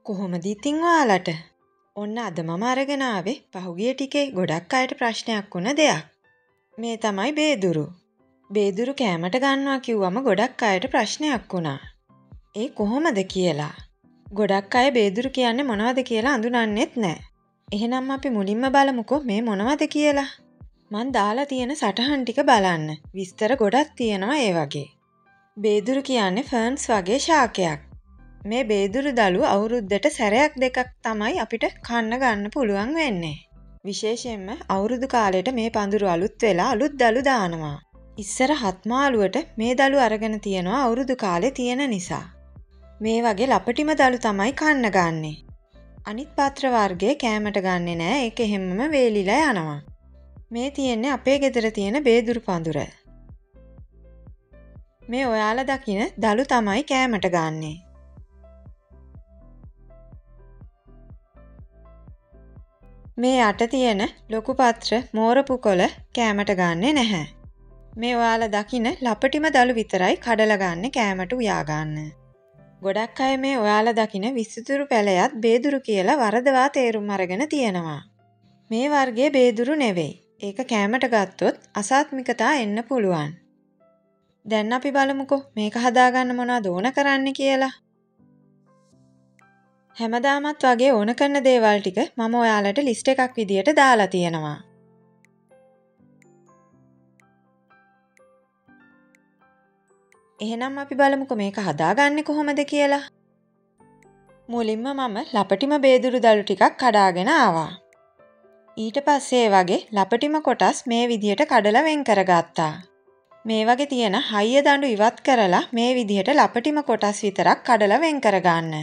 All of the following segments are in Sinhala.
කොහොමද ඉතින් ඔයාලට? ඔන්න අද මම අරගෙන ආවේ පහුගිය ටිකේ ගොඩක් අයට ප්‍රශ්නයක් වුණ දෙයක්. මේ තමයි බේදුරු. බේදුරු කෑමට ගන්නවා කිව්වම ගොඩක් අයට ප්‍රශ්නයක් වුණා. ඒ කොහොමද කියලා. ගොඩක් අය බේදුරු කියන්නේ මොනවද කියලා අඳුනන්නෙත් නැහැ. එහෙනම් අපි මුලින්ම බලමුකෝ මේ මොනවද කියලා. මං දාලා තියෙන සටහන් ටික බලන්න. විස්තර ගොඩක් තියෙනවා ඒ වගේ. බේදුරු කියන්නේ ෆර්න්ස් වගේ ශාකයක්. මේ බේදුරු දළු අවුරුද්දට සැරයක් දෙකක් තමයි අපිට කන්න ගන්න පුළුවන් වෙන්නේ. විශේෂයෙන්ම අවුරුදු කාලයට මේ පඳුරු අලුත් වෙලා අලුත් දළු දානවා. ඉස්සර 7 මාළුවට මේ දළු අරගෙන තියනවා අවුරුදු කාලේ තියෙන නිසා. මේ වගේ ලපටිම දළු තමයි කන්න ගන්නෙ. අනිත් පත්‍ර වර්ගයේ කෑමට ගන්නෙ නෑ. ඒක හැමම වේලිලා යනවා. මේ තියෙන්නේ අපේ ගෙදර තියෙන බේදුරු පඳුර. මේ ඔයාලා දකින දළු තමයි කෑමට ගන්නෙ. මේ යට තියෙන ලොකු පත්‍ර මෝරපු කොළ කෑමට ගන්නෙ නැහැ. මේ ඔයාලා දකින ලපටිම දළු විතරයි කඩලා ගන්න කෑමට උයා ගන්න. ගොඩක් අය මේ ඔයාලා දකින විසිතුරු පැලයත් බේදුරු කියලා වරදවා තේරුම් අරගෙන තියෙනවා. මේ වර්ගයේ බේදුරු නෙවෙයි. ඒක කෑමට ගත්තොත් අසාත්මිකතා එන්න පුළුවන්. දැන් අපි බලමුකෝ මේක හදාගන්න මොනවද ඕන කරන්න කියලා. හැමදාමත් වගේ ඕන කරන දේවල් ටික මම ඔයාලට ලිස්ට් එකක් විදියට දාලා තියෙනවා. එහෙනම් අපි බලමුකෝ මේක හදාගන්නේ කොහොමද කියලා. මුලින්ම මම ලපටිම බේදුරු දළු ටිකක් කඩාගෙන ආවා. ඊට පස්සේ වගේ ලපටිම කොටස් මේ විදියට කඩලා වෙන් කරගත්තා. මේ වගේ තියෙන හයිය දඬු ඉවත් කරලා මේ විදියට ලපටිම කොටස් විතරක් කඩලා වෙන් කරගන්න.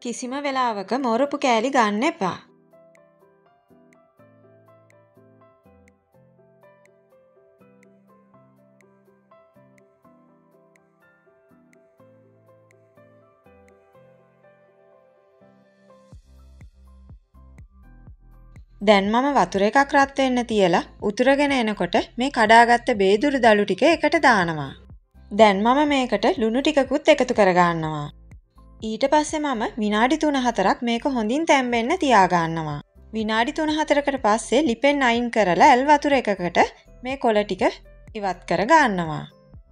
කිසිම වෙලාවක මෝරපු කෑලි ගන්න එපා. දැන් මම වතුර එකක් රත් වෙන්න තියලා උතුරගෙන එනකොට මේ කඩාගත්ත බේදුරු දළු ටික එකට දානවා. දැන් මම මේකට ලුණු ටිකකුත් එකතු කරගන්නවා. ඊට පස්සේ මම විනාඩි 3-4ක් මේක හොඳින් තැම්බෙන්න තියාගන්නවා. විනාඩි 3-4කට පස්සේ ලිපෙන් අයින් කරලා ඇල් වතුර එකකට මේ කොළ ටික ඉවත් කරගන්නවා.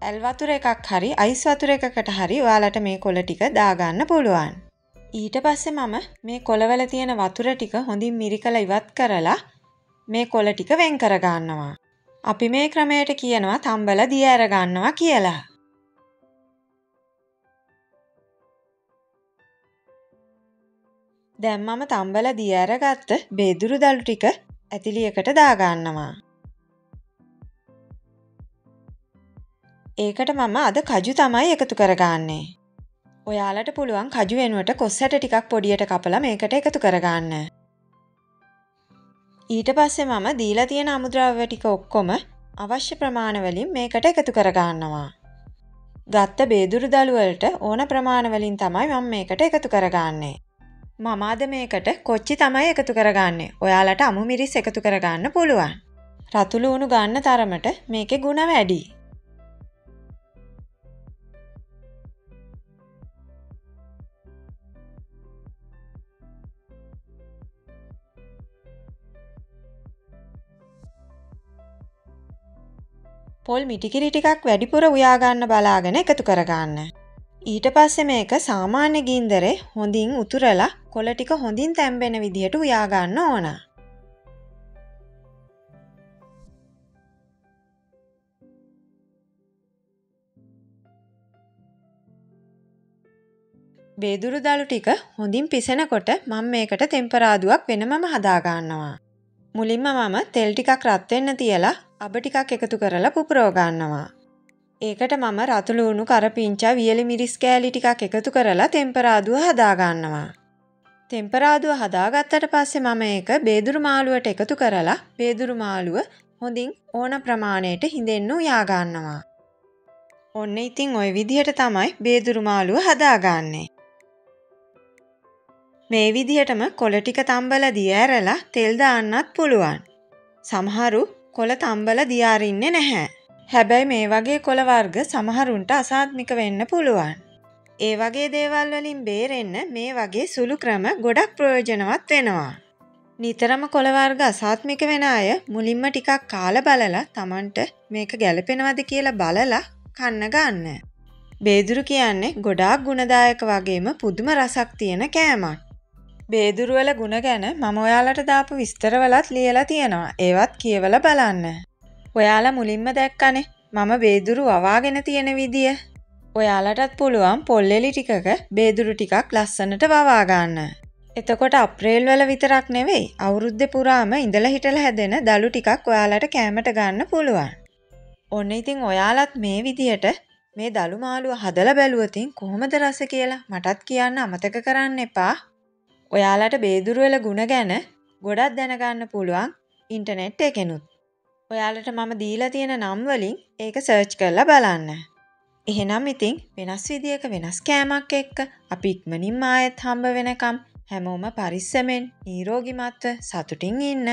ඇල් වතුර එකක් හරි අයිස් වතුර එකකට හරි ඔයාලට මේ කොළ ටික දාගන්න පුළුවන්. ඊට පස්සේ මම මේ කොළවල තියෙන වතුර ටික හොඳින් මිරිකලා ඉවත් කරලා මේ කොළ ටික වෙන් කරගන්නවා. අපි මේ ක්‍රමයට කියනවා තම්බලා දිය ඇර ගන්නවා කියලා. දැන් මම තම්බලා දිය ඇරගත්ත බේදුරු දළු ටික ඇතිලියකට දාගන්නවා. ඒකට මම අද කජු තමයි එකතු කරගන්නේ. ඔයාලට පුළුවන් කජු වෙනුවට කොස් ඇට ටිකක් පොඩියට කපලා මේකට එකතු කරගන්න. ඊට පස්සේ මම දීලා තියෙන අමුද්‍රව්‍ය ටික ඔක්කොම අවශ්‍ය ප්‍රමාණ වලින් මේකට එකතු කරගන්නවා. ගත්ත බේදුරු දළු වලට ඕන ප්‍රමාණ වලින් තමයි මම මේකට එකතු කරගන්නේ. මම අද මේකට කොච්චි තමයි එකතු කරගන්නේ. ඔයාලට අමු මිරිස් එකතු කරගන්න පුළුවන්. රතු ලුණු ගන්න තරමට මේකේ ගුණ වැඩි. පොල් මිටිකිරි ටිකක් වැඩිපුර උයා ගන්න බලාගෙන එකතු කරගන්න. ඊට පස්සේ මේක සාමාන්‍ය ගින්දරේ හොඳින් උතුරලා කොළ ටික හොඳින් තැම්බෙන විදියට උයා ගන්න ඕන. බේදුරු දළු ටික හොඳින් පිසෙනකොට මම මේකට තෙම්පරාදුවක් වෙනමම හදා ගන්නවා. මුලින්ම මම තෙල් ටිකක් රත් වෙන්න තියලා අබ ටිකක් එකතු කරලා පුපුරව ගන්නවා. ඒකට මම රතු ලුණු කරපිංචා වියලි මිරිස් කෑලි ටිකක් එකතු කරලා තෙම්පරාදුව හදා ගන්නවා. තෙම්පරාදුව හදාගත්තට පස්සේ මම ඒක බේදුරු මාළුවට එකතු කරලා බේදුරු මාළුව හොඳින් ඕන ප්‍රමාණයට හිඳෙන්න උයා ගන්නවා. ඔන්න ඉතින් ওই විදිහට තමයි බේදුරු මාළුව හදාගන්නේ. මේ විදිහටම කොළ ටික තම්බලා දිය ඇරලා තෙල් දාන්නත් පුළුවන්. සමහරු කොළ තම්බලා දිය අරින්නේ නැහැ. හැබැයි මේ වගේ කොළ වර්ග සමහරුන්ට අසාත්මික වෙන්න පුළුවන්. ඒ වගේ දේවල් වලින් බේරෙන්න මේ වගේ සුළු ක්‍රම ගොඩක් ප්‍රයෝජනවත් වෙනවා. නිතරම කොළ වර්ග අසාත්මික වෙන අය මුලින්ම ටිකක් කාලා බලලා Tamanට මේක ගැලපෙනවද කියලා බලලා කන්න ගන්න. බේදුරු කියන්නේ ගොඩාක් ගුණදායක වගේම පුදුම රසක් තියෙන කෑමක්. බේදුරු වල ගුණ ගැන මම ඔයාලට දාපු විස්තරවලත් ලියලා තියෙනවා. ඒවත් කියවලා බලන්න. ඔයාලා මුලින්ම දැක්කනේ මම බේදුරු වවාගෙන තියෙන විදිය. ඔයාලටත් පුළුවන් පොල්ලෙලි ටිකක බේදුරු ටිකක් ලස්සනට වවා ගන්න. එතකොට අප්‍රේල් වල විතරක් නෙවෙයි අවුරුද්දේ පුරාම ඉඳලා හිටලා හැදෙන දළු ටිකක් ඔයාලට කෑමට ගන්න පුළුවන්. ඔන්න ඉතින් ඔයාලත් මේ විදියට මේ දළු මාළුව හදලා බැලුවොතින් කොහොමද රස කියලා මටත් කියන්න අමතක කරන්න එපා. ඔයාලට බේදුරු වල ගුණ ගැන ගොඩක් දැනගන්න පුළුවන් ඉන්ටර්නෙට් එකෙනුත්. ඔයාලට මම දීලා තියෙන නම් වලින් ඒක සර්ච් කරලා බලන්න. එහෙනම් ඉතින් වෙනස් විදියක වෙනස් කෑමක් එක්ක අපි ඉක්මනින්ම ආයෙත් හම්බ වෙනකම් හැමෝම පරිස්සමෙන් නිරෝගීමත්ව සතුටින් ඉන්න.